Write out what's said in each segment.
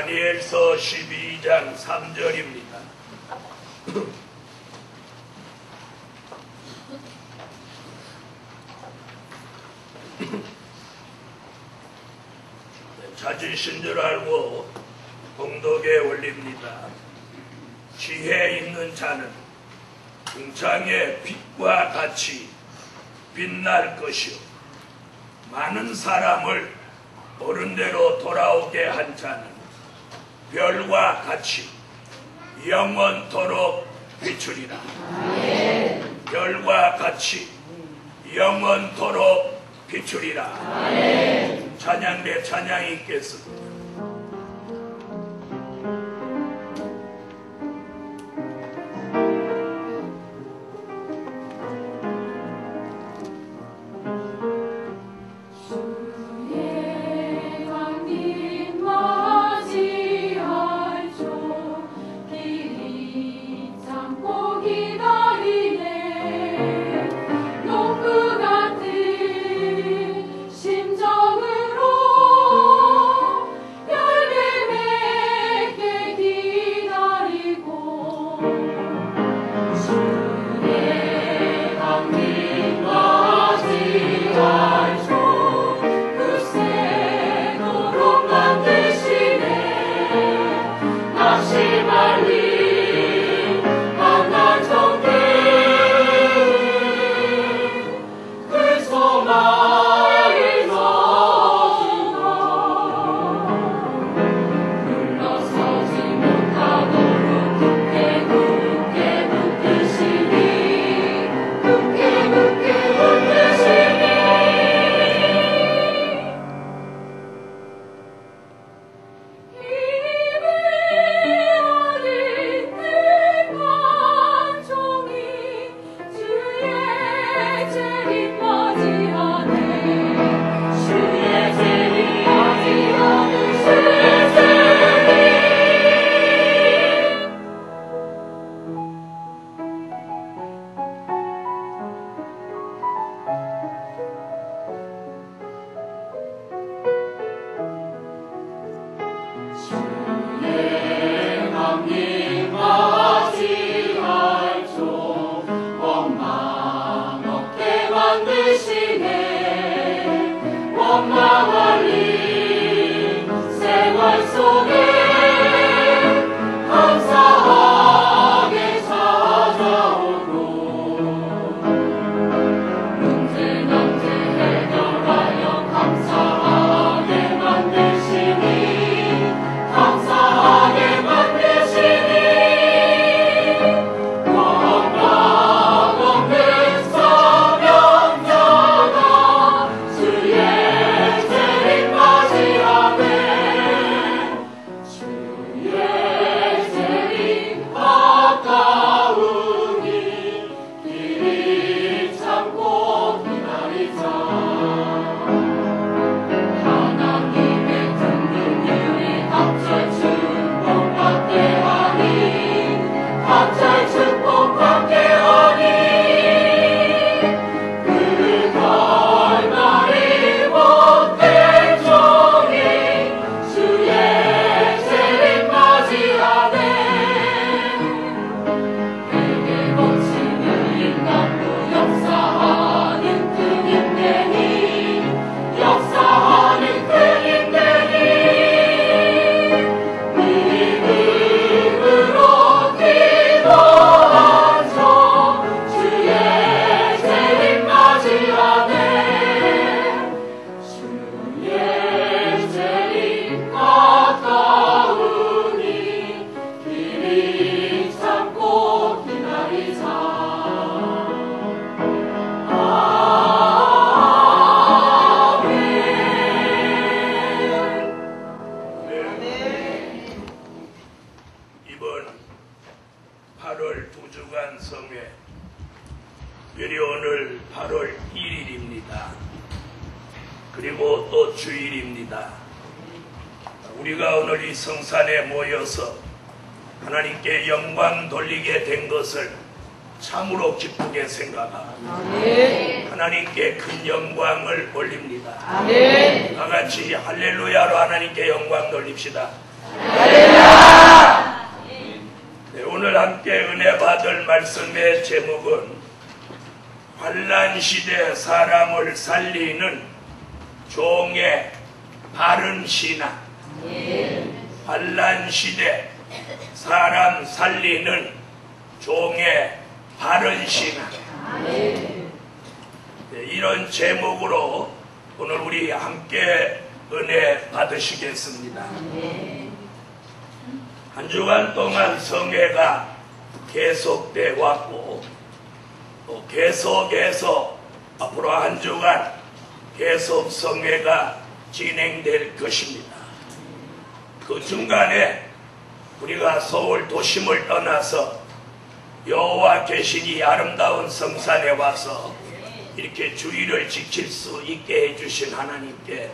다니엘서 12장 3절입니다. 찾으신 줄 알고 공덕에 올립니다. 지혜 있는 자는 궁창의 빛과 같이 빛날 것이요 많은 사람을 옳은 대로 돌아오게 한 자는 별과 같이 영원토록 비추리라. 별과 같이 영원토록 비추리라. 찬양대 찬양이 있겠습니다. 그리고 또 주일입니다. 우리가 오늘 이 성산에 모여서 하나님께 영광 돌리게 된 것을 참으로 기쁘게 생각합니다. 아멘. 하나님께 큰 영광을 올립니다. 아멘. 다 같이 할렐루야로 하나님께 영광 돌립시다. 할렐루야. 네, 오늘 함께 은혜 받을 말씀의 제목은 환난 시대 사람을 살리는 종의 바른 신앙, 환난 시대 사람 살리는 종의 바른 신앙. 이런 제목으로 오늘 우리 함께 은혜 받으시겠습니다. 한 주간 동안 성회가 계속돼 왔고 또 계속해서 앞으로 한 주간 계속 성회가 진행될 것입니다. 그 중간에 우리가 서울 도심을 떠나서 여호와 계신 이 아름다운 성산에 와서 이렇게 주의를 지킬 수 있게 해주신 하나님께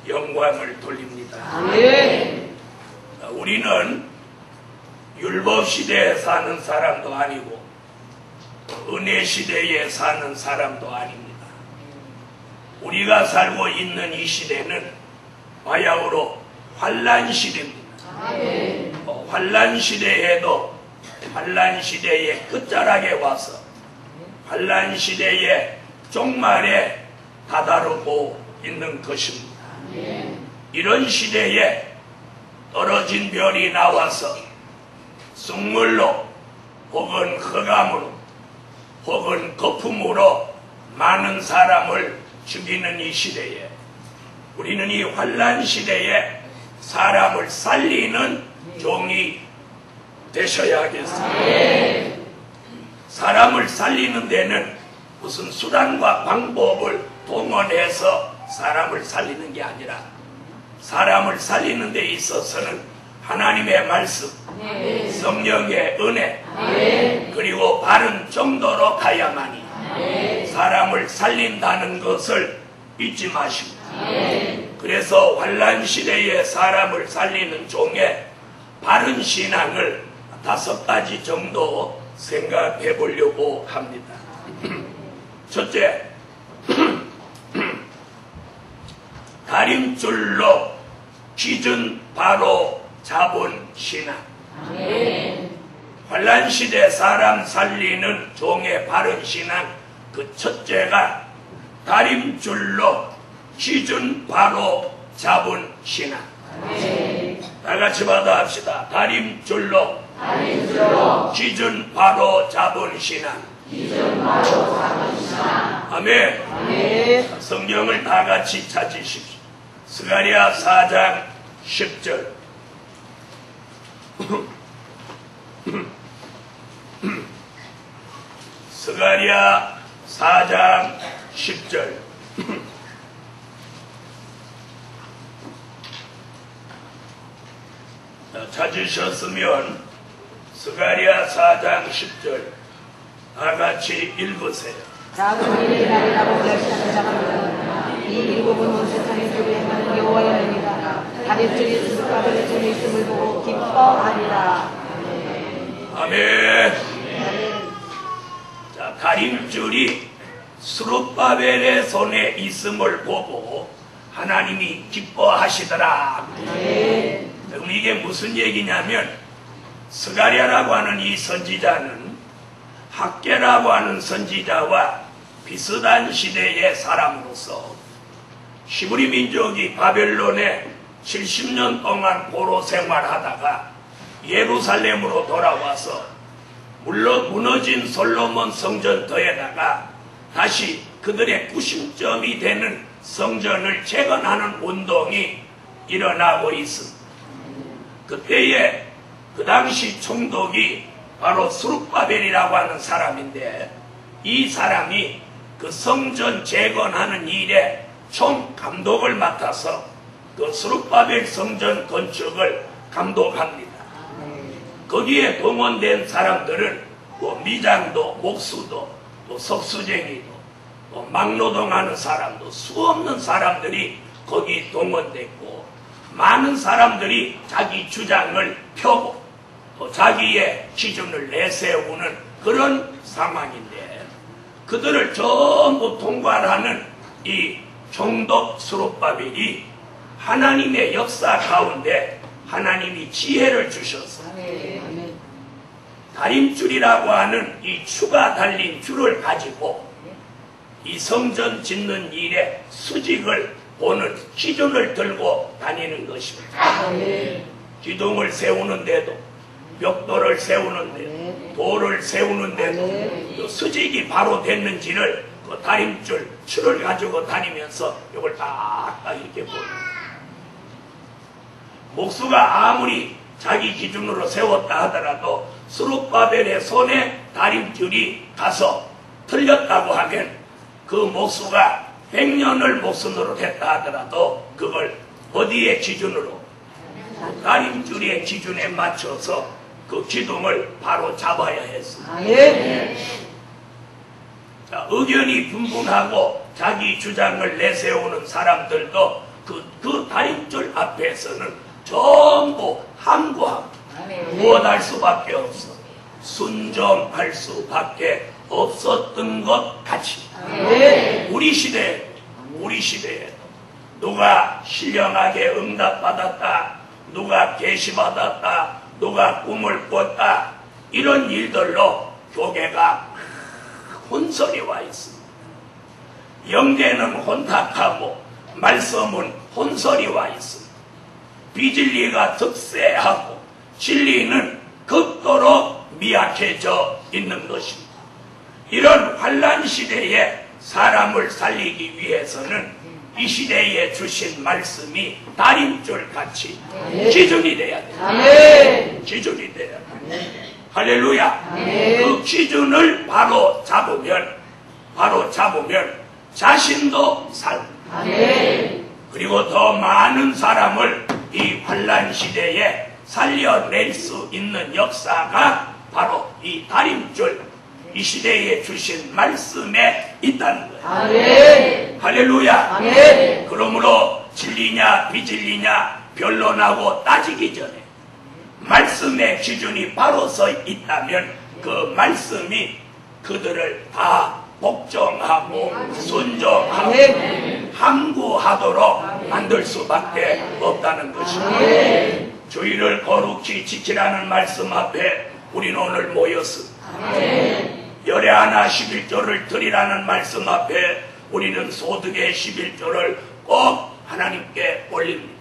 영광을 돌립니다. 우리는 율법 시대에 사는 사람도 아니고 은혜 시대에 사는 사람도 아닙니다. 우리가 살고 있는 이 시대는 바야흐로 환난 시대입니다. 환난 시대에도 환난 시대의 끝자락에 와서 환난 시대의 종말에 다다르고 있는 것입니다. 이런 시대에 떨어진 별이 나와서 쑥물로 혹은 흑암으로 혹은 거품으로 많은 사람을 죽이는 이 시대에 우리는 이 환난 시대에 사람을 살리는 종이 되셔야겠습니다. 사람을 살리는 데는 무슨 수단과 방법을 동원해서 사람을 살리는 게 아니라 사람을 살리는 데 있어서는 하나님의 말씀, 성령의 은혜, 그리고 바른 정도로 가야만이 사람을 살린다는 것을 잊지 마십니다. 그래서 환난 시대에 사람을 살리는 종의 바른 신앙을 5가지 정도 생각해 보려고 합니다. 첫째, 다림줄로 기준 바로 잡은 신앙. 환난 시대 사람 살리는 종의 바른 신앙, 그 첫째가 다림줄로 기준 바로 잡은 신앙. 다 같이 받아합시다. 다림줄로 기준 바로 잡은 신앙. 아멘. 성경을 다 같이 찾으십시오. 스가랴 4장 10절. 스가랴 4장 10절. 찾으셨으면 스가랴 4장 10절 다 같이 읽으세요. 작은 일을 날이라고 결심하는 자는 이 일곱은 온 세상의 주를 행하는 여호와입니다. 다림줄이 수수가벨의 손에 있음을 보고 기뻐하리라. 아멘. 자, 다림줄이 스룹바벨의 손에 있음을 보고 하나님이 기뻐하시더라. 그럼 이게 무슨 얘기냐면 스가랴라고 하는 이 선지자는 학개라고 하는 선지자와 비슷한 시대의 사람으로서 히브리 민족이 바벨론에 70년 동안 포로 생활하다가 예루살렘으로 돌아와서 물론 무너진 솔로몬 성전터에다가 다시 그들의 구심점이 되는 성전을 재건하는 운동이 일어나고 있습니다. 그때에 그 당시 총독이 바로 스룹바벨이라고 하는 사람인데 이 사람이 그 성전 재건하는 일에 총 감독을 맡아서 그 스룹바벨 성전 건축을 감독합니다. 거기에 동원된 사람들은 뭐 미장도, 목수도, 또 석수쟁이도, 또 막노동하는 사람도 수 없는 사람들이 거기 동원됐고 많은 사람들이 자기 주장을 펴고 또 자기의 기준을 내세우는 그런 상황인데 그들을 전부 통괄하는 이 총독 스룹바벨이 하나님의 역사 가운데 하나님이 지혜를 주셔서 다림줄이라고 하는 이 추가 달린 줄을 가지고 이 성전 짓는 일에 수직을 보는 기준을 들고 다니는 것입니다. 기둥을 세우는데도, 벽돌을 세우는데도, 돌을 세우는데도 그 수직이 바로 됐는지를 그 다림줄 줄을 가지고 다니면서 이걸 딱 이렇게 보여요. 목수가 아무리 자기 기준으로 세웠다 하더라도 스룹바벨의 손에 다림줄이 가서 틀렸다고 하면 그 목수가 100년을 목수노릇 했다 하더라도 그걸 어디의 기준으로? 다림줄의 기준에 맞춰서 그 기둥을 바로 잡아야 했습니다. 자, 의견이 분분하고 자기 주장을 내세우는 사람들도 그 다림줄 앞에서는 전부 항구하고 무엇할 수밖에 없어. 순종할 수밖에 없었던 것 같이. 우리 시대에 누가 신령하게 응답받았다, 누가 계시받았다, 누가 꿈을 꿨다, 이런 일들로 교계가 혼선이 와 있습니다. 영계는 혼탁하고 말씀은 혼선이 와 있습니다. 비진리가 득세하고 진리는 극도로 미약해져 있는 것입니다. 이런 환난 시대에 사람을 살리기 위해서는 이 시대에 주신 말씀이 다림줄 같이 기준이 돼야 돼요. 기준이 돼야 돼요. 할렐루야. 그 기준을 바로 잡으면 자신도 살고, 그리고 더 많은 사람을 이 환난 시대에 살려낼 수 있는 역사가 바로 이 다림줄, 이 시대에 주신 말씀에 있다는 거예요. 할렐루야. 그러므로 진리냐 비진리냐 변론하고 따지기 전에 말씀의 기준이 바로 서 있다면 그 말씀이 그들을 다 복종하고 순종하고 항구하도록 만들 수밖에 없다는 것입니다. 주의를 거룩히 지키라는 말씀 앞에 우리는 오늘 모였습니다. 열의 하나 11조를 드리라는 말씀 앞에 우리는 소득의 11조를 꼭 하나님께 올립니다.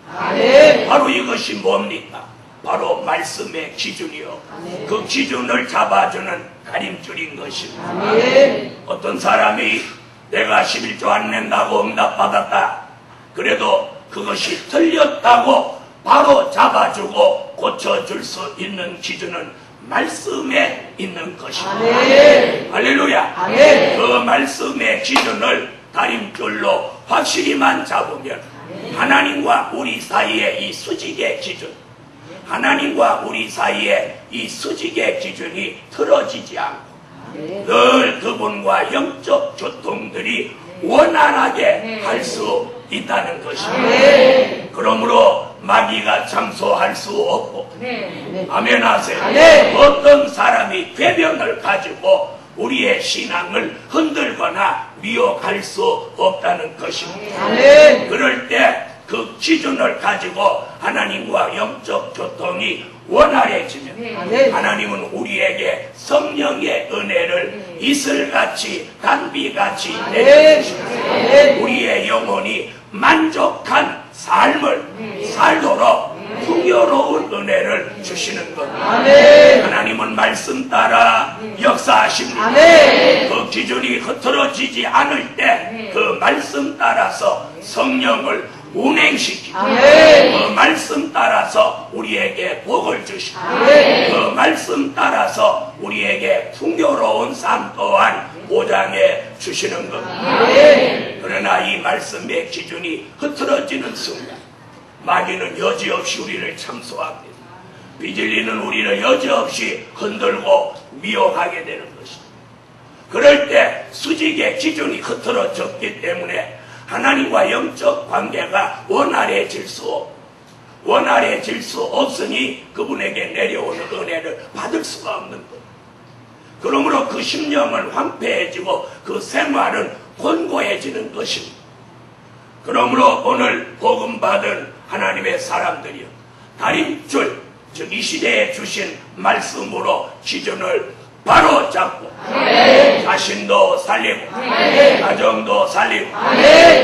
바로 이것이 뭡니까? 바로 말씀의 기준이요. 그 기준을 잡아주는 다림줄인 것입니다. 어떤 사람이 내가 11조 안 낸다고 응답받았다, 그래도 그것이 틀렸다고 바로 잡아주고 고쳐줄 수 있는 기준은 말씀에 있는 것입니다. 할렐루야. 그 말씀의 기준을 다림줄로 확실히만 잡으면 하나님과 우리 사이의 이 수직의 기준, 하나님과 우리 사이의 이 수직의 기준이 틀어지지 않고 늘 그분과 영적 교통들이 원활하게 할 수 있다는 것입니다. 그러므로 마귀가 참소할 수 없고, 아멘 하세요. 어떤 사람이 궤변을 가지고 우리의 신앙을 흔들거나 미혹할 수 없다는 것입니다. 그럴 때 그 기준을 가지고 하나님과 영적 교통이 원활해지면 하나님은 우리에게 성령의 은혜를 이슬같이 단비같이 내려주시고 우리의 영혼이 만족한 삶을 살도록 풍요로운 은혜를 주시는 것. 하나님은 말씀 따라 역사하십니다. 그 기준이 흐트러지지 않을 때 그 말씀 따라서 성령을 운행시키고 그 말씀 따라서 우리에게 복을 주시고 그 말씀 따라서 우리에게 풍요로운 삶 또한 보장해 주시는 것. 그러나 이 말씀의 기준이 흐트러지는 순간 마귀는 여지없이 우리를 참소합니다. 비질리는 우리를 여지없이 흔들고 미혹하게 되는 것입니다. 그럴 때 수직의 기준이 흐트러졌기 때문에 하나님과 영적 관계가 원활해질 수 없으니 그분에게 내려오는 은혜를 받을 수가 없는 것. 그러므로 그 심령은 황폐해지고 그 생활은 곤고해지는 것입니다. 그러므로 오늘 복음 받은 하나님의 사람들이여, 다림줄, 즉 이 시대에 주신 말씀으로 기준을 바로 잡고 자신도 살리고 가정도 살리고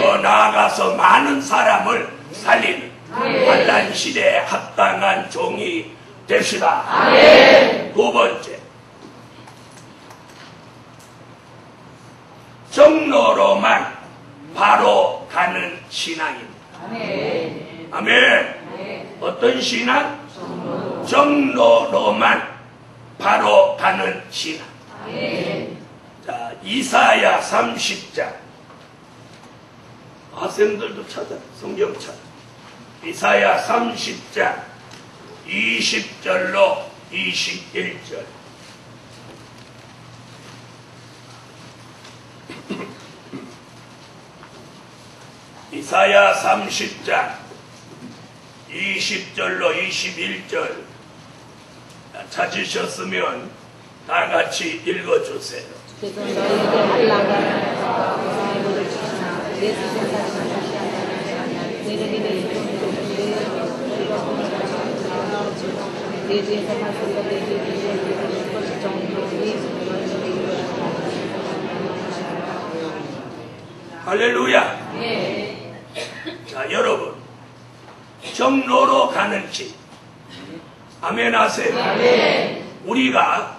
더 나아가서 많은 사람을 살리는 환난 시대에 합당한 종이 됩시다. 두 번째, 정로로만 바로 가는 신앙입니다. 아멘. 어떤 신앙? 정로로만 바로 가는 신앙. 자, 이사야 30장. 학생들도 찾아, 성경 찾아. 이사야 30장 20절로 21절. 이사야 30장 20절로 21절 찾으셨으면 다 같이 읽어주세요. 그래서 너희들 한란과 너희를 지키나 내 뜻을 내 뒤에서 말씀과 내 뒤에서 것이 정리되니 할렐루야. 자, 여러분, 정로로 가는 길. 아멘 하세요. 우리가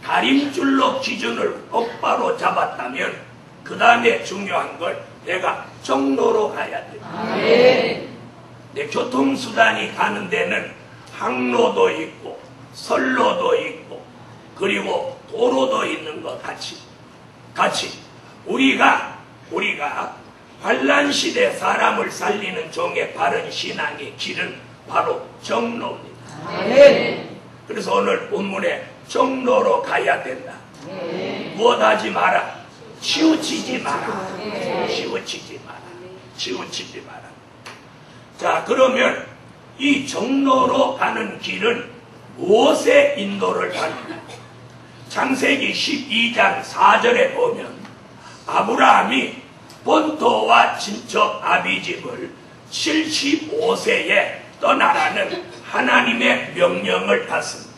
다림줄로 기준을 똑바로 잡았다면 그 다음에 중요한 걸 내가 정로로 가야 돼. 내 교통수단이 가는 데는 항로도 있고 선로도 있고 그리고 도로도 있는 것 같이 우리가 환난시대 사람을 살리는 종의 바른 신앙의 길은 바로 정로입니다. 그래서 오늘 본문에 정로로 가야 된다. 무엇하지 마라. 치우치지 마라. 치우치지 마라. 자, 그러면 이 정로로 가는 길은 무엇의 인도를 받는가? 창세기 12장 4절에 보면 아브라함이 본토와 친척 아비집을 75세에 떠나라는 하나님의 명령을 받습니다.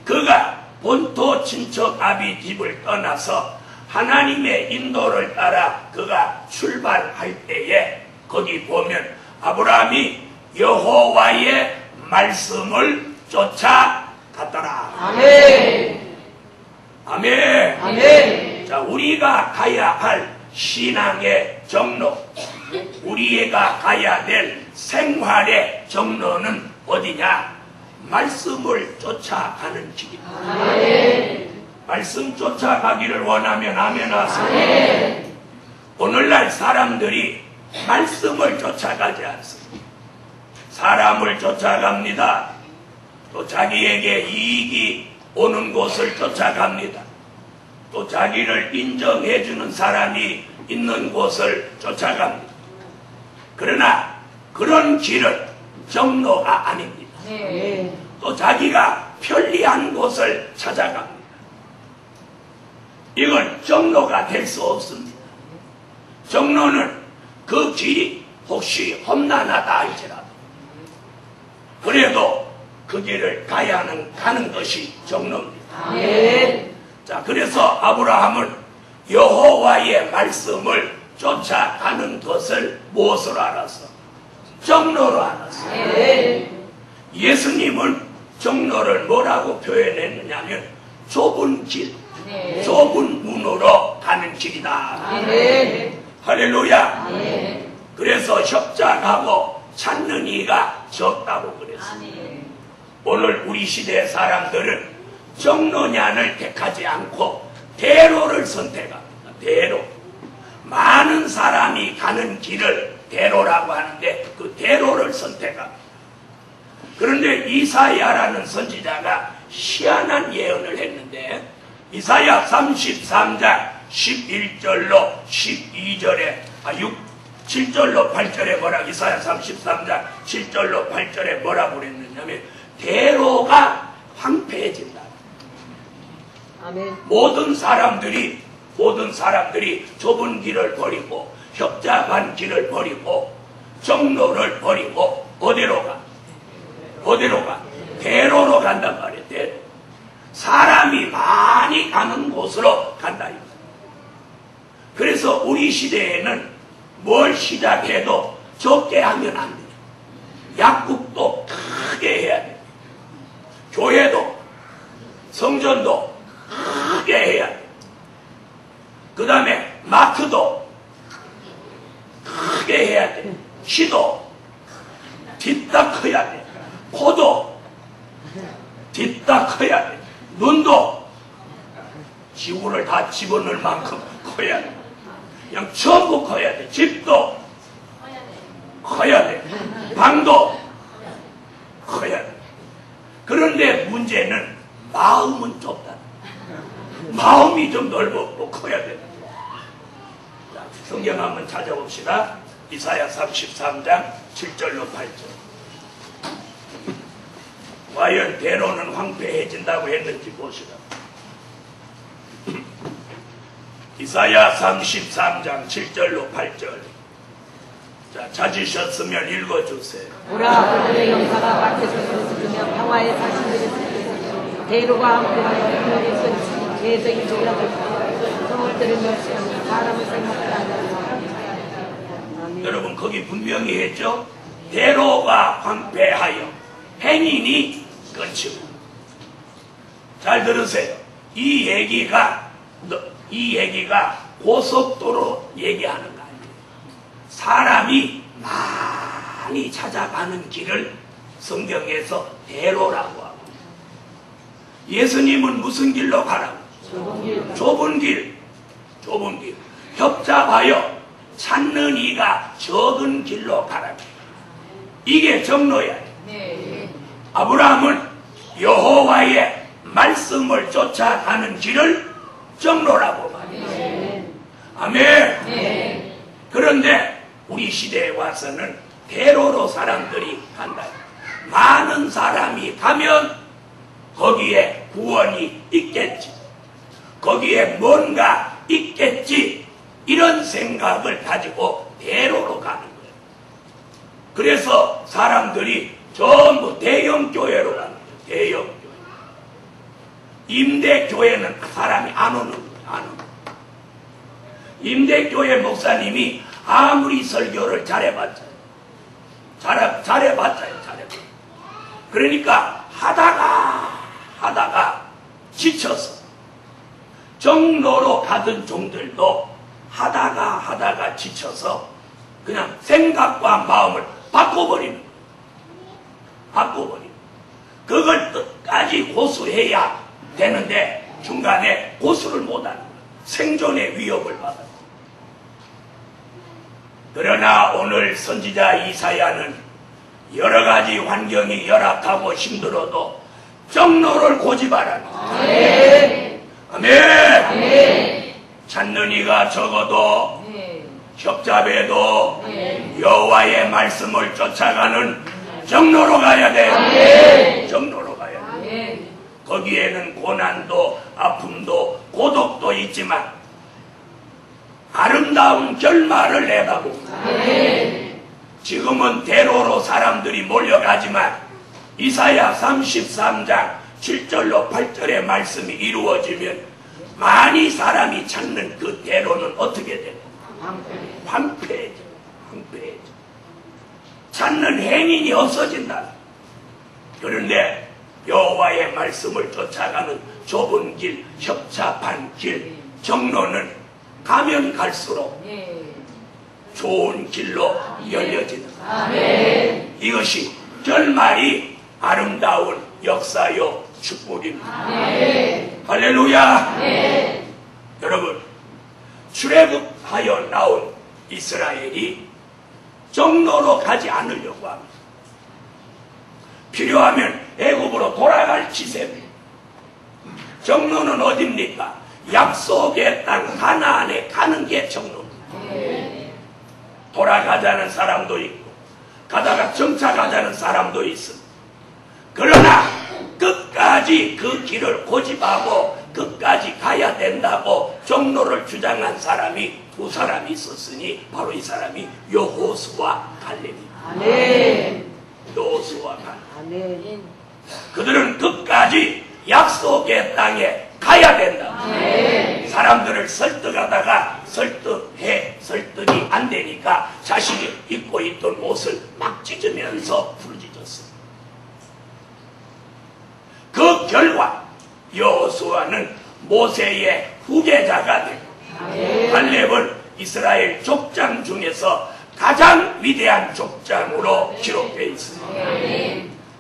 그가 본토 친척 아비집을 떠나서 하나님의 인도를 따라 그가 출발할 때에 거기 보면 아브라함이 여호와의 말씀을 쫓아갔더라. 아멘. 자, 우리가 가야 할 신앙의 정로, 우리가 가야 될 생활의 정로는 어디냐? 말씀을 쫓아가는 길입니다. 말씀 쫓아가기를 원하면 아멘 하세요. 오늘날 사람들이 말씀을 쫓아가지 않습니다. 사람을 쫓아갑니다. 또 자기에게 이익이 오는 곳을 쫓아갑니다. 또 자기를 인정해주는 사람이 있는 곳을 쫓아갑니다. 그러나 그런 길은 정로가 아닙니다. 또 자기가 편리한 곳을 찾아갑니다. 이건 정로가 될 수 없습니다. 정로는 그 길이 혹시 험난하다 할지라도 그래도 그 길을 가는 것이 정로입니다. 자, 그래서 아브라함은 여호와의 말씀을 쫓아가는 것을 무엇으로 알았어? 정로로 알았어. 예수님은 정로를 뭐라고 표현했느냐면 좁은 길, 좁은 문으로 가는 길이다. 할렐루야. 그래서 협작하고 찾는 이가 적다고 그랬어요. 오늘 우리 시대 사람들은 정로냐를 택하지 않고 대로를 선택합니다. 대로. 많은 사람이 가는 길을 대로라고 하는데 그 대로를 선택합니다. 그런데 이사야라는 선지자가 희한한 예언을 했는데 이사야 33장 11절로 12절에 7절로 8절에 뭐라고 이사야 33장 7절로 8절에 뭐라고 그랬느냐면 대로가 황폐해진다. 모든 사람들이 좁은 길을 버리고 협잡한 길을 버리고 정로를 버리고 어디로 가? 대로로 간단 말이에요. 대로. 사람이 곳으로 간다. 그래서 우리 시대에는 뭘 시작해도 적게 하면 안 돼요. 약국도 크게 해야 돼요. 교회도 성전도 크게 해야 돼요. 그 다음에 마트도 크게 해야 돼요. 시도 뒤딱 커야 돼요. 코도 뒤딱 커야 돼요. 눈도 지구를 다 집어넣을 만큼 커야 돼. 그냥 전부 커야 돼. 집도 커야 돼. 방도 커야 돼. 그런데 문제는 마음은 좁다. 마음이 좀 넓고 커야 돼. 자, 성경 한번 찾아봅시다. 이사야 33장 7절로 8절. 과연 대로는 황폐해진다고 했는지 보시라. 이사야 33장 7절로 8절. 자, 찾으셨으면 읽어주세요. 보라, 그들의 영사가 밭에서 쏟으며 평화의 사신들이 쏟으며 대로가 함께하여 하늘이 쏟으며 대적이 졸라들 성을들을 멸시하며 사람을 생각하지 않는 여러분 거기 분명히 했죠? 대로가 황폐하여 행인이 끊치고. 잘 들으세요. 이 얘기가 고속도로 얘기하는 거 아니에요. 사람이 많이 찾아가는 길을 성경에서 대로라고 하고, 예수님은 무슨 길로 가라고? 좁은 길. 협잡하여 찾는 이가 적은 길로 가라고. 이게 정로야. 아브라함은 여호와의 말씀을 쫓아가는 길을 정로라고 말해요. 아멘. 그런데 우리 시대에 와서는 대로로 사람들이 간다. 많은 사람이 가면 거기에 구원이 있겠지, 거기에 뭔가 있겠지, 이런 생각을 가지고 대로로 가는 거예요. 그래서 사람들이 전부 대형교회로 가는 거예요. 대형교회. 임대교회는 사람이 안 오는 거예요. 안 오는 거예요. 임대교회 목사님이 아무리 설교를 잘해봤자요. 그러니까 하다가 지쳐서, 정로로 가던 종들도 하다가 지쳐서 그냥 생각과 마음을 바꿔버리는 거예요. 그걸 끝까지 고수해야 되는데 중간에 고수를 못하는 거예요. 생존의 위협을 받아요. 그러나 오늘 선지자 이사야는 여러가지 환경이 열악하고 힘들어도 정로를 고집하라는 거예요. 아멘. 찾는 이가 적어도 협잡해도 여호와의 말씀을 쫓아가는 정로로 가야 돼요. 정로로 가야 돼요. 거기에는 고난도 아픔도 고독도 있지만 아름다운 결말을 내다보고, 지금은 대로로 사람들이 몰려가지만 이사야 33장 7절로 8절의 말씀이 이루어지면 많이 사람이 찾는 그 대로는 어떻게 돼요? 황폐해져. 찾는 행인이 없어진다. 그런데 여호와의 말씀을 쫓아가는 좁은 길, 협잡한 길, 정로는 가면 갈수록 좋은 길로 열려지는 거예요. 이것이 결말이 아름다운 역사요 축복입니다. 할렐루야. 여러분, 출애굽하여 나온 이스라엘이 정로로 가지 않으려고 합니다. 필요하면 애굽으로 돌아갈 기세입니다. 정로는 어딥니까? 약속의 땅 가나안에 가는 게 정로입니다. 돌아가자는 사람도 있고 가다가 정착하자는 사람도 있습니다. 그러나 끝까지 그 길을 고집하고 끝까지 가야 된다고 정로를 주장한 사람이 두 사람이 있었으니 바로 이 사람이 여호수아 갈렙입니다. 여호수아 갈렙. 그들은 끝까지 약속의 땅에 가야 된다. 사람들을 설득하다가 설득이 안 되니까 자신이 입고 있던 옷을 막 찢으면서 부르짖었어요. 그 결과 여호수아는 모세의 후계자가 되고 갈렙은 이스라엘 족장 중에서 가장 위대한 족장으로 기록되어 있습니다.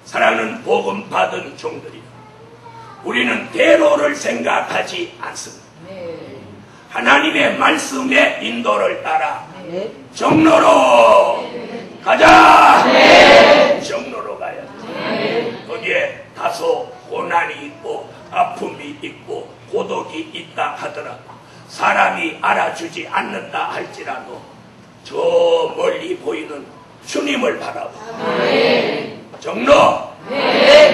사랑하는 복음 받은 종들이여, 우리는 대로를 생각하지 않습니다. 하나님의 말씀의 인도를 따라 정로로 가자. 정로로 가야지. 거기에 다소 고난이 있고 아픔이 있고 고독이 있다 하더라도, 사람이 알아주지 않는다 할지라도 저 멀리 보이는 주님을 바라보고 정로,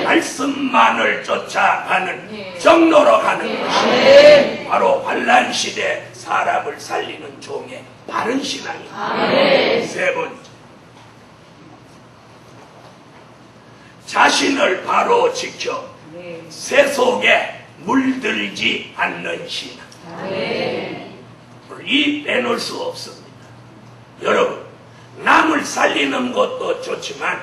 말씀만을 쫓아가는 정로로 가는 것이 바로 환난 시대 사람을 살리는 종의 바른 신앙입니다. 세 번째, 자신을 바로 지켜 세속에 물들지 않는 신앙. 이 빼놓을 수 없습니다. 여러분, 남을 살리는 것도 좋지만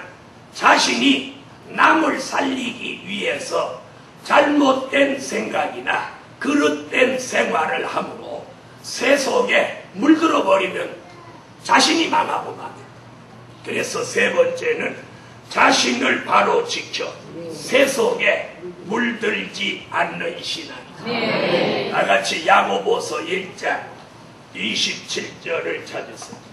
자신이 남을 살리기 위해서 잘못된 생각이나 그릇된 생활을 함으로 세속에 물들어 버리면 자신이 망하고 맙니다. 그래서 세 번째는 자신을 바로 지켜 세속에 물들지 않는 신앙입니다. 다같이 야고보서 1장 27절을 찾으세요.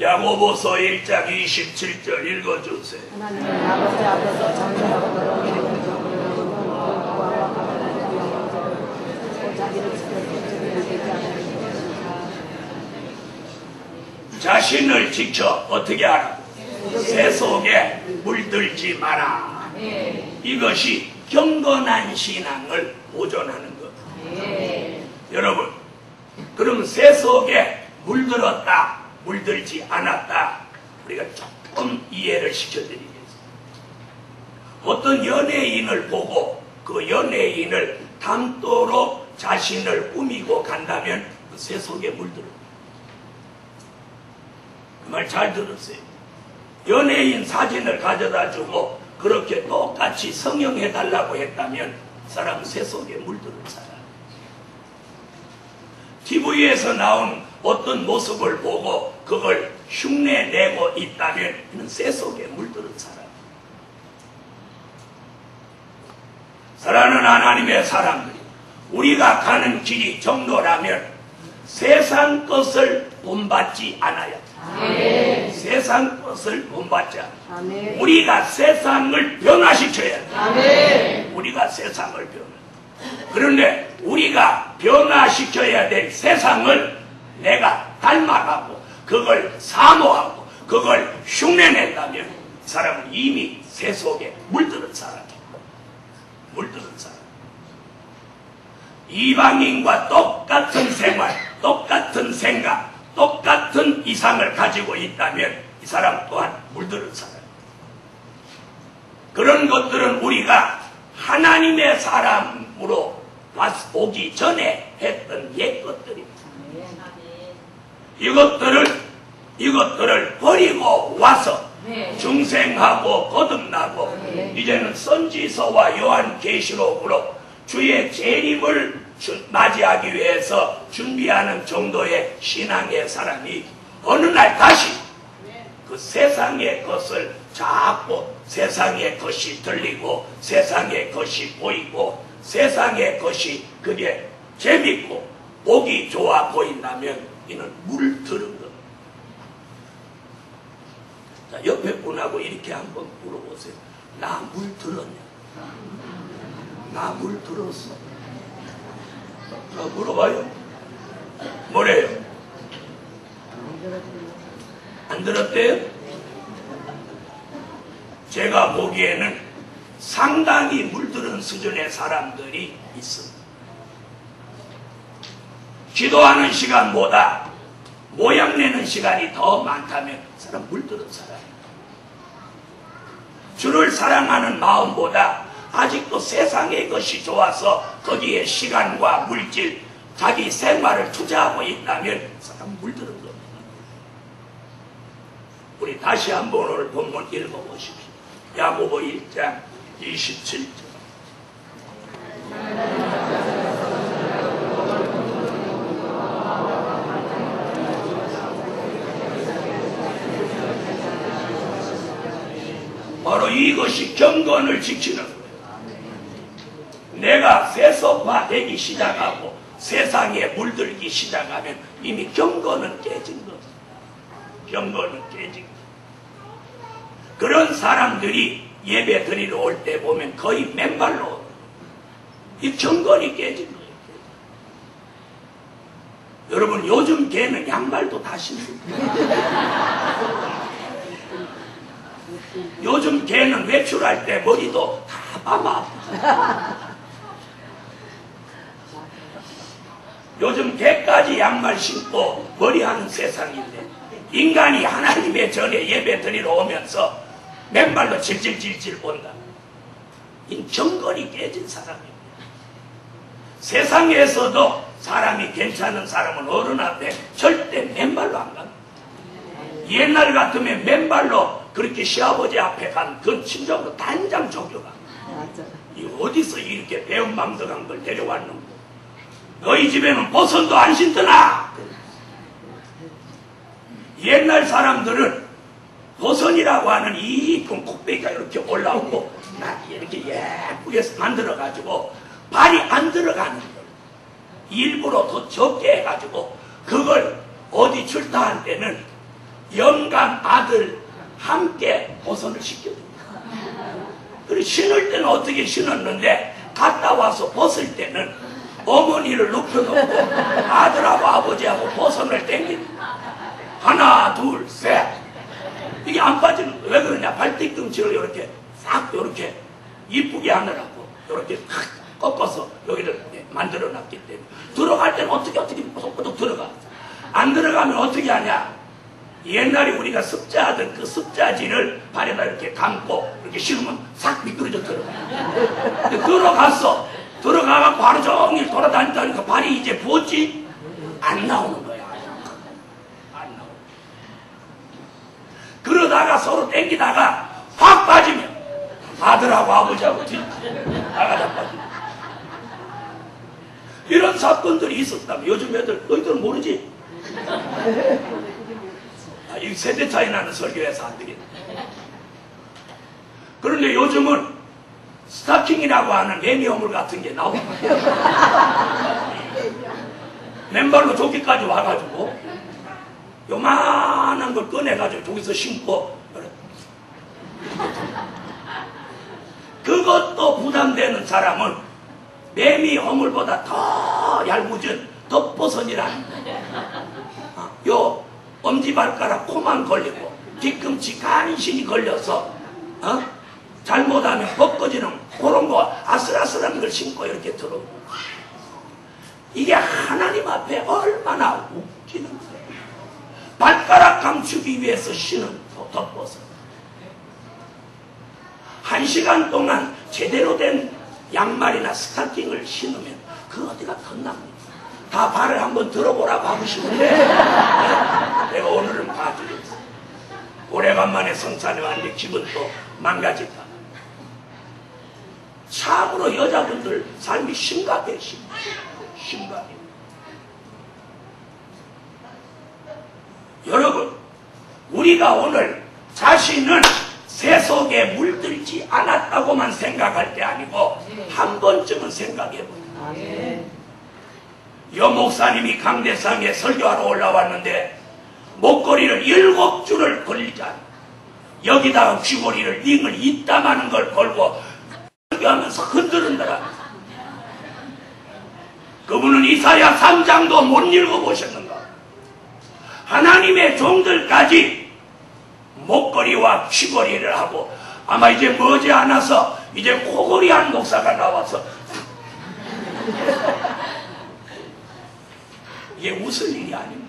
야고보서 1장 27절 읽어주세요. 하나님은 아버지 앞에서 정죄하고 자신을 지켜 어떻게 하라? 세속에 물들지 마라. 이것이 경건한 신앙을 보존하는 것. 여러분, 그럼 세속에 물들었다, 물들지 않았다, 우리가 조금 이해를 시켜드리겠습니다. 어떤 연예인을 보고 그 연예인을 닮도록 자신을 꾸미고 간다면 그 세속에 물들어요. 그 말 잘 들으세요. 연예인 사진을 가져다 주고 그렇게 똑같이 성형해달라고 했다면 사람은 세속에 물들은 사람. TV에서 나온 어떤 모습을 보고 그걸 흉내내고 있다면 이는 세속에 물들은 사람. 사랑하는 하나님의 사람들이, 우리가 가는 길이 정로라면 세상 것을 본받지 않아야 돼. 세상 것을 본받지 않아. 우리가 세상을 변화시켜야 돼. 우리가 세상을 변화. 그런데 우리가 변화시켜야 될 세상을 내가 닮아가고 그걸 사모하고 그걸 흉내낸다면 사람은 이미 세속에 물들은 사람이야. 물들은 사람. 이방인과 똑같은 생활, 똑같은 생각, 똑같은 이상을 가지고 있다면 이 사람 또한 물들은 사람. 그런 것들은 우리가 하나님의 사람으로 오기 전에 했던 옛 것들입니다. 이것들을 버리고 와서 중생하고 거듭나고 이제는 선지서와 요한계시록으로 주의 재림을 맞이하기 위해서 준비하는 정도의 신앙의 사람이 어느 날 다시 그 세상의 것을 자꾸 세상의 것이 들리고 세상의 것이 보이고 세상의 것이 그게 재밌고 보기 좋아 보인다면 이는 물들은 것. 자, 옆에 분하고 이렇게 한번 물어보세요. 나 물 들었냐? 나 물 들었어? 물어봐요. 뭐래요? 안 들었대요? 제가 보기에는 상당히 물들은 수준의 사람들이 있습니다. 기도하는 시간보다 모양내는 시간이 더 많다면 그 사람 물들은 사람이에요. 주를 사랑하는 마음보다 아직도 세상의 것이 좋아서 거기에 시간과 물질, 자기 생활을 투자하고 있다면 그 사람 물들은 겁니다. 우리 다시 한번 오늘 본문 읽어보십시오. 야고보 1장 27절. 바로 이것이 경건을 지키는 거예요. 내가 세속화되기 시작하고 세상에 물들기 시작하면 이미 경건은 깨진 거예요. 경건은 깨진 거예요. 그런 사람들이 예배 드리러 올 때 보면 거의 맨발로 이 경건이 깨진 거예요. 여러분 요즘 개는 양말도 다 신습니다. 요즘 개는 외출할 때 머리도 다 감아. 요즘 개까지 양말 신고 머리하는 세상인데 인간이 하나님의 전에 예배 드리러 오면서 맨발로 질질질질 온다. 이 경건이 깨진 사람입니다. 세상에서도 사람이 괜찮은 사람은 어른 앞에 절대 맨발로 안 갑니다. 옛날 같으면 맨발로 그렇게 시아버지 앞에 간 그 친정으로 단장 쫓겨가. 이 어디서 이렇게 배은망덕한 걸 데려왔는고. 너희 집에는 보선도 안 신더나. 옛날 사람들은 보선이라고 하는 이쁜 콧배기가 이렇게 올라오고 이렇게 예쁘게 만들어가지고 발이 안 들어가는 걸 일부러 더 적게 해가지고 그걸 어디 출타할 때는 영감 아들 함께 보선을 시켜줍니다. 그리고 신을 때는 어떻게 신었는데 갔다 와서 벗을 때는 어머니를 눕혀놓고 아들하고 아버지하고 보선을 땡깁니다. 하나 둘 셋. 이게 안 빠지는 거예요. 왜 그러냐? 발뒤꿈치를 이렇게 싹 이렇게 이쁘게 하느라고 이렇게 꺾어서 여기를 만들어 놨기 때문에 들어갈 때는 어떻게 꼬독꼬독 들어가. 안 들어가면 어떻게 하냐? 옛날에 우리가 습자하던 그 습자지를 발에다 이렇게 감고 이렇게 신으면 싹 미끄러져 들어가. 들어가갖고 하루 종일 돌아다니다니까 발이 이제 부었지? 안 나오는 거야. 안 나오는 거야. 그러다가 서로 땡기다가 확 빠지면 아들하고 아버지하고 나가다 빠지면 이런 사건들이 있었다면 요즘 애들 너희들은 모르지? 이 세대 차이 나는 설교에서 안 되겠네. 그런데 요즘은 스타킹이라고 하는 매미어물 같은 게 나와. 맨발로 저기까지 와가지고 요만한 걸 꺼내가지고 저기서 신고 그것도 부담되는 사람은 매미 어물보다 더 얄궂은 덮버선이라는 요 엄지발가락 코만 걸리고 뒤꿈치 간신히 걸려서 잘못하면 벗겨지는 그런 거 아슬아슬한 걸 신고 이렇게 들어오고 이게 하나님 앞에 얼마나 웃기는 거예요. 발가락 감추기 위해서 신은 덮버선 1시간 동안 제대로 된 양말이나 스타킹을 신으면 그 어디가 덧납니다. 다 발을 한번 들어보라고 하고 싶은데 내가 오늘은 봐주겠어. 오래간만에 성산에 왔는데 기분도 망가졌다. 참으로 여자분들 삶이 심각해. 심각해. 여러분 우리가 오늘 자신은 세속에 물들지 않았다고만 생각할 게 아니고 한 번쯤은 생각해보자. 여 목사님이 강대상에 설교하러 올라왔는데 목걸이를 7줄을 걸리자 여기다가 귀걸이를 링을 이따마는 걸 걸고 설교하면서 흔들흔들어. 그분은 이사야 3장도 못 읽어보셨는가? 하나님의 종들까지 목걸이와 귀걸이를 하고 아마 이제 머지않아서 이제 코골이한 목사가 나와서 이게 웃을 일이 아닙니다.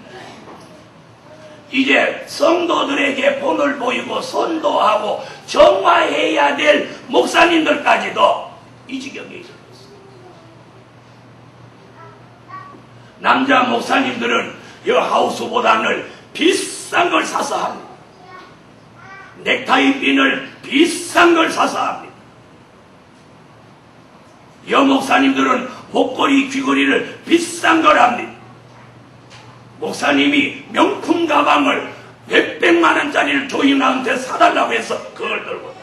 이제 성도들에게 본을 보이고 선도하고 정화해야 될 목사님들까지도 이 지경에 이르렀어요. 남자 목사님들은 이 하우스보다는 비싼 걸 사서 합니다. 넥타이 핀을 비싼 걸 사서 합니다. 여 목사님들은 목걸이 귀걸이를 비싼 걸 합니다. 목사님이 명품 가방을 몇백만 원짜리를 교인한테 사달라고 해서 그걸 들고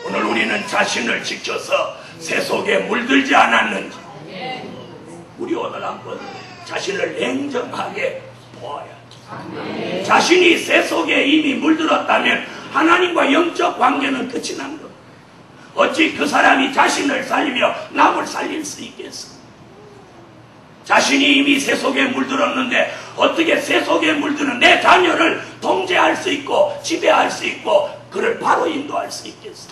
오늘 우리는 자신을 지켜서 세속에 물들지 않았는지 우리 오늘 한번 자신을 냉정하게 보아야죠. 자신이 세속에 이미 물들었다면 하나님과 영적 관계는 끝이 난 것. 어찌 그 사람이 자신을 살리며 남을 살릴 수 있겠어? 자신이 이미 세속에 물들었는데 어떻게 세속에 물드는 내 자녀를 통제할 수 있고 지배할 수 있고 그를 바로 인도할 수 있겠어?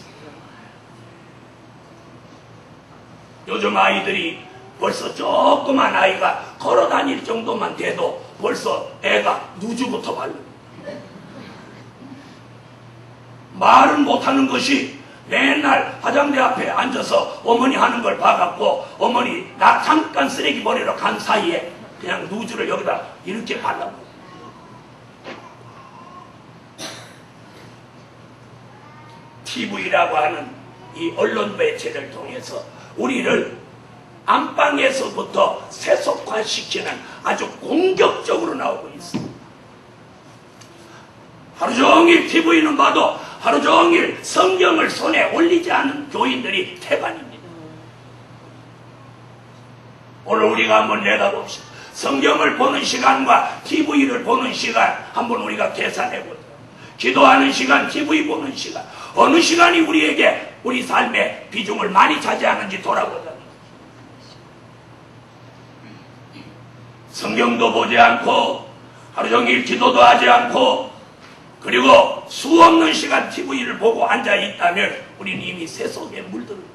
요즘 아이들이 벌써 조그만 아이가 걸어다닐 정도만 돼도 벌써 애가 누주부터 바릅니다. 말은 못하는 것이 맨날 화장대 앞에 앉아서 어머니 하는 걸 봐갖고 어머니 나 잠깐 쓰레기 버리러 간 사이에 그냥 누주를 여기다 이렇게 발라버려. TV라고 하는 이 언론 매체를 통해서 우리를 안방에서부터 세속화시키는 아주 공격적으로 나오고 있습니다. 하루 종일 TV는 봐도 하루 종일 성경을 손에 올리지 않은 교인들이 태반입니다. 오늘 우리가 한번 내다봅시다. 성경을 보는 시간과 TV를 보는 시간 한번 우리가 계산해보자. 기도하는 시간, TV 보는 시간, 어느 시간이 우리에게 우리 삶의 비중을 많이 차지하는지 돌아보자. 성경도 보지 않고 하루 종일 기도도 하지 않고 그리고 수없는 시간 TV를 보고 앉아있다면 우리는 이미 세속에 물드는 거예요.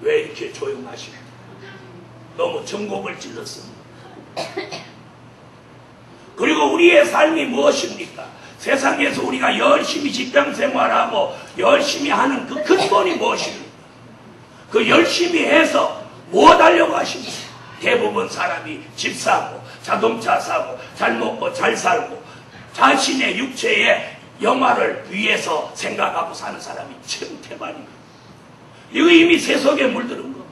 왜 이렇게 조용하십니까? 너무 전곡을 찔렀습니다. 그리고 우리의 삶이 무엇입니까? 세상에서 우리가 열심히 직장생활하고 열심히 하는 그 근본이 무엇입니까? 그 열심히 해서 무엇 하려고 하십니까? 대부분 사람이 집 사고 자동차 사고 잘 먹고 잘 살고 자신의 육체의 영화를 위해서 생각하고 사는 사람이 참 대반입니다. 이거 이미 세속에 물드는 겁니다.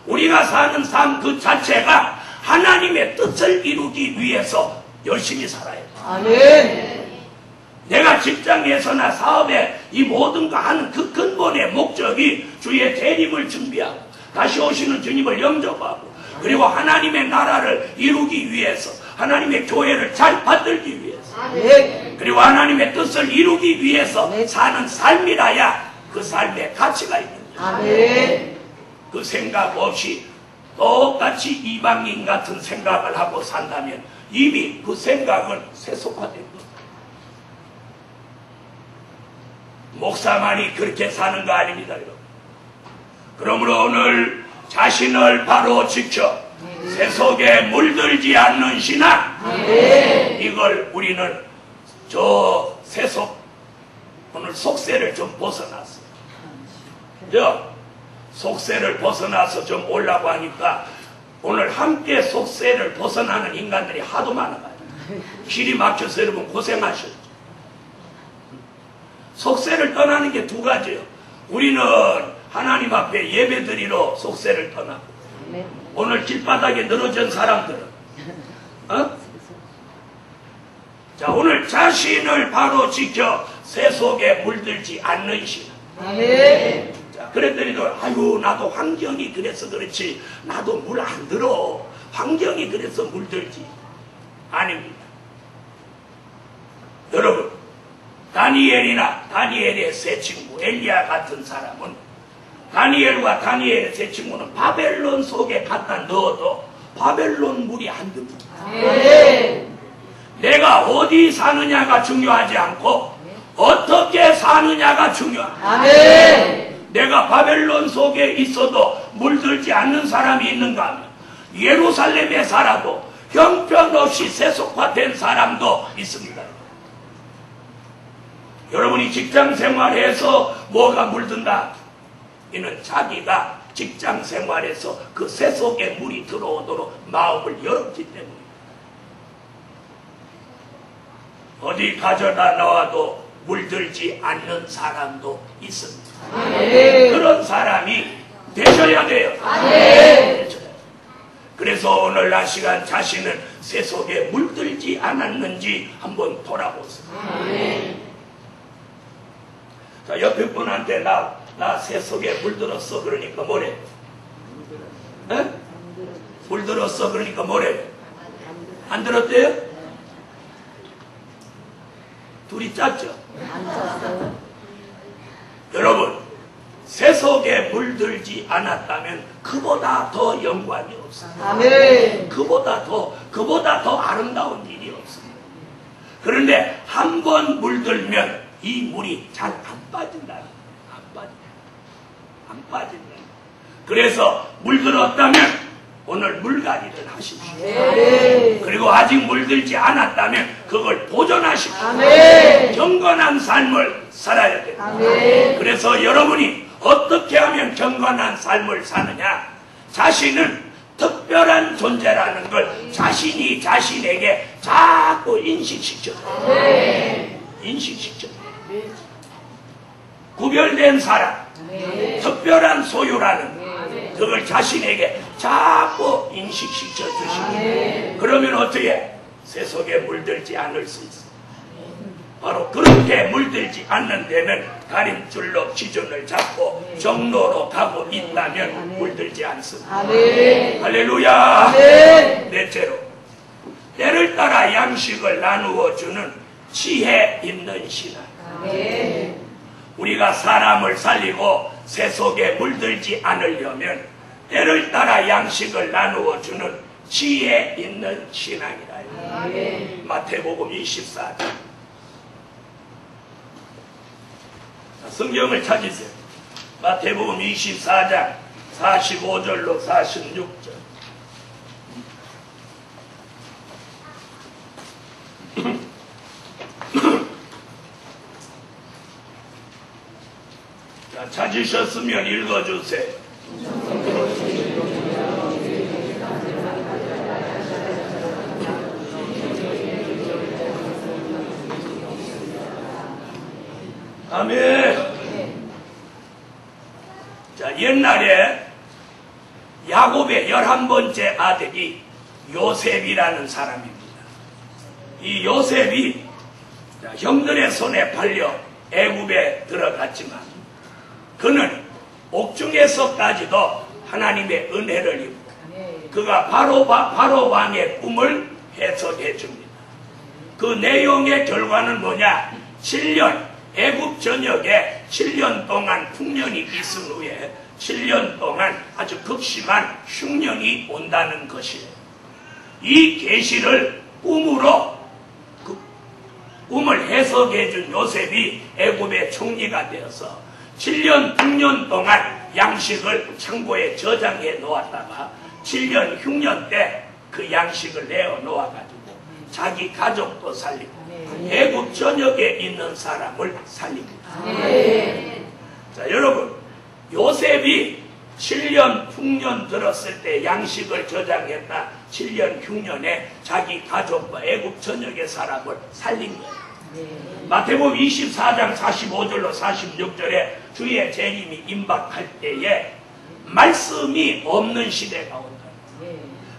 우리가 사는 삶 그 자체가 하나님의 뜻을 이루기 위해서 열심히 살아야 돼. 아멘. 내가 직장에서나 사업에 이 모든 거 하는 그 근본의 목적이 주의 대림을 준비하고 다시 오시는 주님을 영접하고 그리고 하나님의 나라를 이루기 위해서 하나님의 교회를 잘 받들기 위해서 아멘. 그리고 하나님의 뜻을 이루기 위해서 사는 삶이라야 그 삶에 가치가 있는 거예요. 아멘. 그 생각 없이 똑같이 이방인 같은 생각을 하고 산다면 이미 그 생각은 세속화된 거예요. 목사만이 그렇게 사는 거 아닙니다, 여러분. 그러므로 오늘 자신을 바로 지켜 세속에 물들지 않는 신앙, 이걸 우리는 저 세속 오늘 속세를 좀 벗어났어요. 속세를 벗어나서 좀 오려고 하니까 오늘 함께 속세를 벗어나는 인간들이 하도 많아가지고 길이 막혀서 여러분 고생하셨죠. 속세를 떠나는 게 두 가지예요. 우리는 하나님 앞에 예배드리러 속세를 떠나고 오늘 길바닥에 늘어진 사람들은 자 오늘 자신을 바로 지켜 세속에 물들지 않는 신앙. 아멘. 자 그랬더니도 아유 나도 환경이 그래서 그렇지 나도 물 안 들어 환경이 그래서 물들지 아닙니다. 여러분 다니엘의 세 친구 엘리야 같은 사람은 다니엘과 다니엘의 세 친구는 바벨론 속에 갖다 넣어도 바벨론 물이 안 듭니다. 내가 어디 사느냐가 중요하지 않고 어떻게 사느냐가 중요합니다. 내가 바벨론 속에 있어도 물들지 않는 사람이 있는가 하면 예루살렘에 살아도 형편없이 세속화된 사람도 있습니다. 여러분이 직장생활에서 뭐가 물든다? 이는 자기가 직장생활에서 그 세속에 물이 들어오도록 마음을 열었기 때문입니다. 어디 가져다 놓아도 물들지 않는 사람도 있습니다. 그런 사람이 되셔야 돼요. 그래서 오늘날 시간 자신은 세속에 물들지 않았는지 한번 돌아보세요. 자, 옆에 분한테 나 세속에 물들었어 그러니까 뭐래? 에? 물들었어 그러니까 뭐래? 안 들었대요? 둘이 짰죠? 여러분, 세속에 물들지 않았다면 그보다 더 영광이 없습니다. 그보다 더 아름다운 일이 없습니다. 그런데 한 번 물들면 이 물이 잘 안 빠진다. 안 빠진다. 그래서 물들었다면 오늘 물갈이를 하십시오. 그리고 아직 물들지 않았다면 그걸 보존하십시오. 경건한 삶을 살아야 됩니다. 그래서 여러분이 어떻게 하면 경건한 삶을 사느냐? 자신은 특별한 존재라는 걸 자신이 자신에게 자꾸 인식시켜줘요. 구별된 사람, 특별한 소유라는 그걸 자신에게 자꾸 인식시켜 주시고 그러면 어떻게? 세속에 물들지 않을 수 있어요. 바로 그렇게 물들지 않는 데는 가림줄로 기준을 잡고 정로로 가고 있다면 물들지 않습니다. 할렐루야. 넷째로, 때를 따라 양식을 나누어 주는 지혜 있는 신앙. 우리가 사람을 살리고 세속에 물들지 않으려면 때를 따라 양식을 나누어 주는 지혜 있는 신앙이라. 마태복음 24장. 성경을 찾으세요. 마태복음 24장 45절로 46절. 자, 찾으셨으면 읽어주세요. 아멘. 자, 옛날에 야곱의 11번째 아들이 요셉이라는 사람입니다. 이 요셉이 형들의 손에 팔려 애굽에 들어갔지만 그는 옥중에서까지도 하나님의 은혜를 입고 그가 바로 왕의 꿈을 해석해 줍니다. 그 내용의 결과는 뭐냐? 7년 애굽 전역에 7년 동안 풍년이 있은 후에 7년 동안 아주 극심한 흉년이 온다는 것이에요. 이 계시를 꿈으로 꿈을 해석해 준 요셉이 애굽의 총리가 되어서 7년, 6년 동안 양식을 창고에 저장해 놓았다가 7년, 흉년 때 그 양식을 내어 놓아가지고 자기 가족도 살리고 애굽 전역에 있는 사람을 살립니다. 자, 여러분, 요셉이 7년, 흉년 들었을 때 양식을 저장했다. 7년, 흉년에 자기 가족과 애굽 전역의 사람을 살린 거예요. 마태복음 24장 45절로 46절에 주의 재림이 임박할 때에 말씀이 없는 시대가 온다.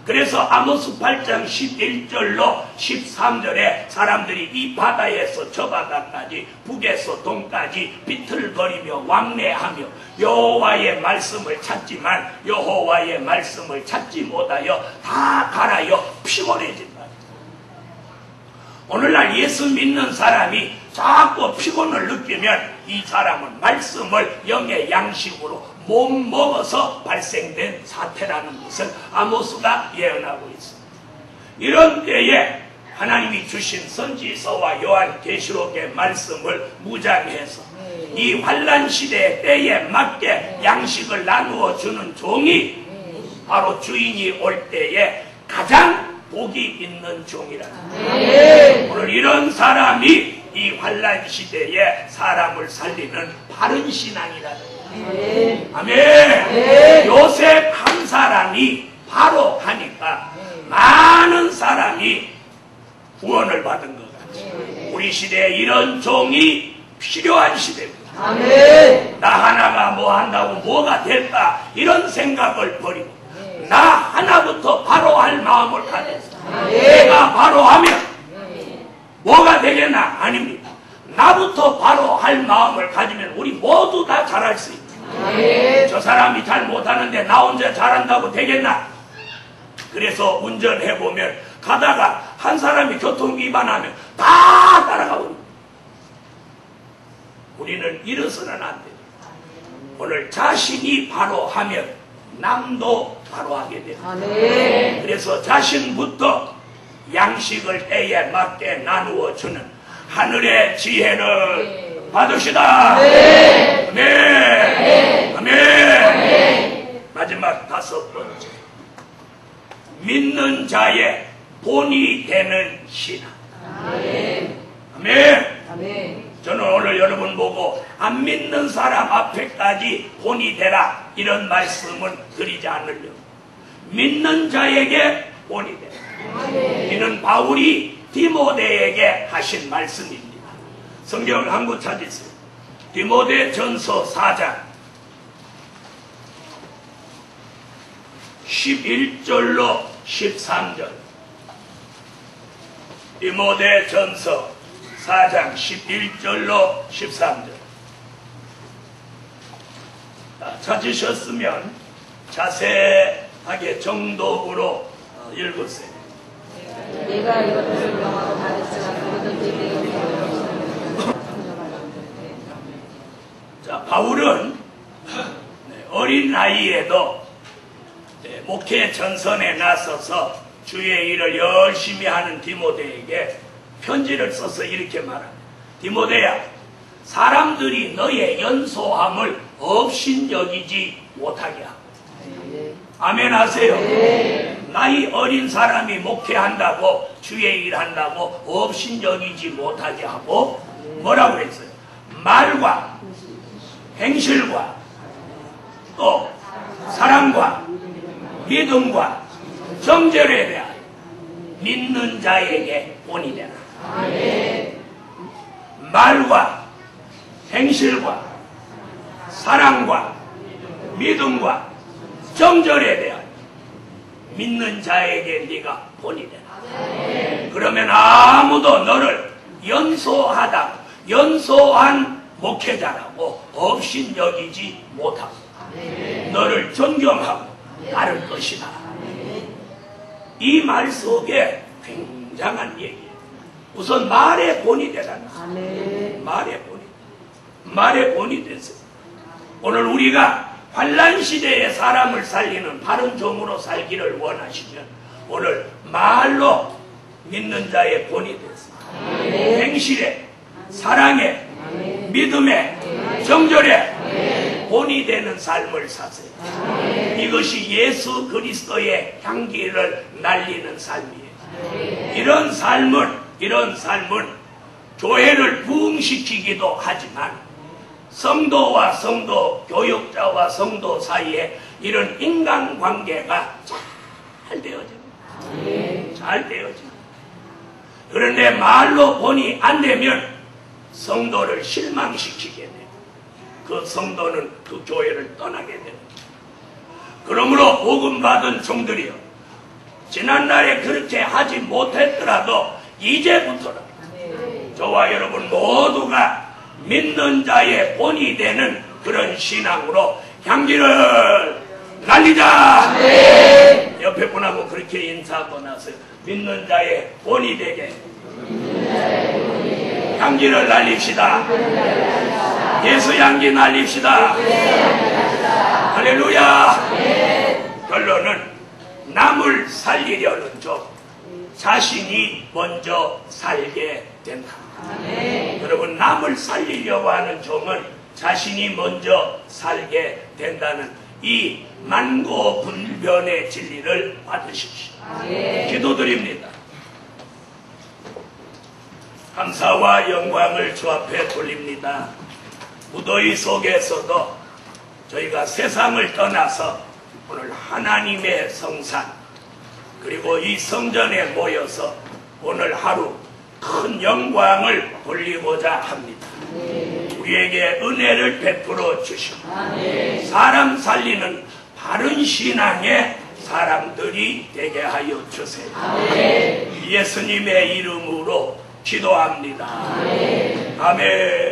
그래서 아모스 8장 11절로 13절에 사람들이 이 바다에서 저 바다까지 북에서 동까지 비틀거리며 왕래하며 여호와의 말씀을 찾지만 여호와의 말씀을 찾지 못하여 다 갈아여 피곤해진다. 오늘날 예수 믿는 사람이 자꾸 피곤을 느끼면 이 사람은 말씀을 영의 양식으로 못 먹어서 발생된 사태라는 것을 아모스가 예언하고 있습니다. 이런 때에 하나님이 주신 선지서와 요한계시록의 말씀을 무장해서 이 환난 시대의 때에 맞게 양식을 나누어 주는 종이 바로 주인이 올 때에 가장 복이 있는 종이라. 오늘 이런 사람이 이 환난 시대에 사람을 살리는 바른 신앙이라. 아멘. 요셉 한 사람이 바로 하니까 많은 사람이 구원을 받은 것 같아요. 우리 시대에 이런 종이 필요한 시대입니다. 나 하나가 뭐 한다고 뭐가 될까 이런 생각을 버리고 나 하나부터 바로 할 마음을 가졌어. 내가 바로 하면 뭐가 되겠나? 아닙니다. 나부터 바로 할 마음을 가지면 우리 모두 다 잘할 수 있다. 저 사람이 잘 못하는데 나 혼자 잘한다고 되겠나? 그래서 운전해보면 가다가 한 사람이 교통위반하면 다 따라가고 우리는 이래서는 안 돼요. 오늘 자신이 바로 하면 남도 바로 하게 돼요. 그래서 자신부터 양식을 때에 맞게 나누어 주는 하늘의 지혜를 받으시다. 아멘. 아멘. 마지막 5번째, 믿는 자의 본이 되는 신앙. 아멘. 저는 오늘 여러분 보고 안 믿는 사람 앞에까지 본이 되라 이런 말씀은 드리지 않으려고, 믿는 자에게 본이 되라. 이는 바울이 디모데에게 하신 말씀입니다. 성경을 한 권 찾으세요. 디모데 전서 4장 11절로 13절. 디모데 전서 4장 11절로 13절. 찾으셨으면 자세하게 정독으로 읽으세요. 내가 이것을 명하고 가르치나 누구든지 자, 바울은 어린 나이에도 목회 전선에 나서서 주의 일을 열심히 하는 디모데에게 편지를 써서 이렇게 말합니다. 디모데야, 사람들이 너의 연소함을 업신여기지 못하게 하고. 아멘 하세요. 나이 어린 사람이 목회한다고 주의 일 한다고 업신여기지 못하게 하고 뭐라고 했어요? 말과 행실과 또 사랑과 믿음과 정절에 대한 믿는 자에게 본이 되라. 말과 행실과 사랑과 믿음과 정절에 대한 믿는 자에게 네가 본이 되라. 그러면 아무도 너를 연소한 목회자라고 업신여기지 못하고 너를 존경하고 따를 것이다. 이 말 속에 굉장한 얘기예요. 우선 말의 본이 되라는 거예요. 말의 본이 됐어요. 오늘 우리가 환난 시대에 사람을 살리는 바른 종으로 살기를 원하시면 오늘 말로 믿는 자의 본이 됐어요. 행실에, 사랑에, 믿음에, 정절에 본이 되는 삶을 사세요. 이것이 예수 그리스도의 향기를 날리는 삶이에요. 이런 삶은 교회를 부흥시키기도 하지만 성도와 성도, 교육자와 성도 사이에 이런 인간관계가 잘 되어집니다. 잘 되어집니다. 그런데 말로 본이 안 되면 성도를 실망시키게 돼요. 그 성도는 그 교회를 떠나게 됩니다. 그러므로 복음받은 종들이요, 지난날에 그렇게 하지 못했더라도 이제부터는 저와 여러분 모두가 믿는 자의 본이 되는 그런 신앙으로 향기를 날리자. 옆에 분하고 그렇게 인사하고 나서 믿는 자의 본이 되게 향기를 날립시다. 예수 향기 날립시다. 할렐루야. 결론은 남을 살리려는 종 자신이 먼저 살게 된다. 여러분, 남을 살리려고 하는 종은 자신이 먼저 살게 된다는 이 만고불변의 진리를 받으십시오. 기도드립니다. 감사와 영광을 주 앞에 돌립니다. 무더위 속에서도 저희가 세상을 떠나서 오늘 하나님의 성산 그리고 이 성전에 모여서 오늘 하루 큰 영광을 돌리고자 합니다. 우리에게 은혜를 베풀어 주시고 사람 살리는 바른 신앙의 사람들이 되게 하여 주세요. 예수님의 이름으로 기도합니다. 아멘.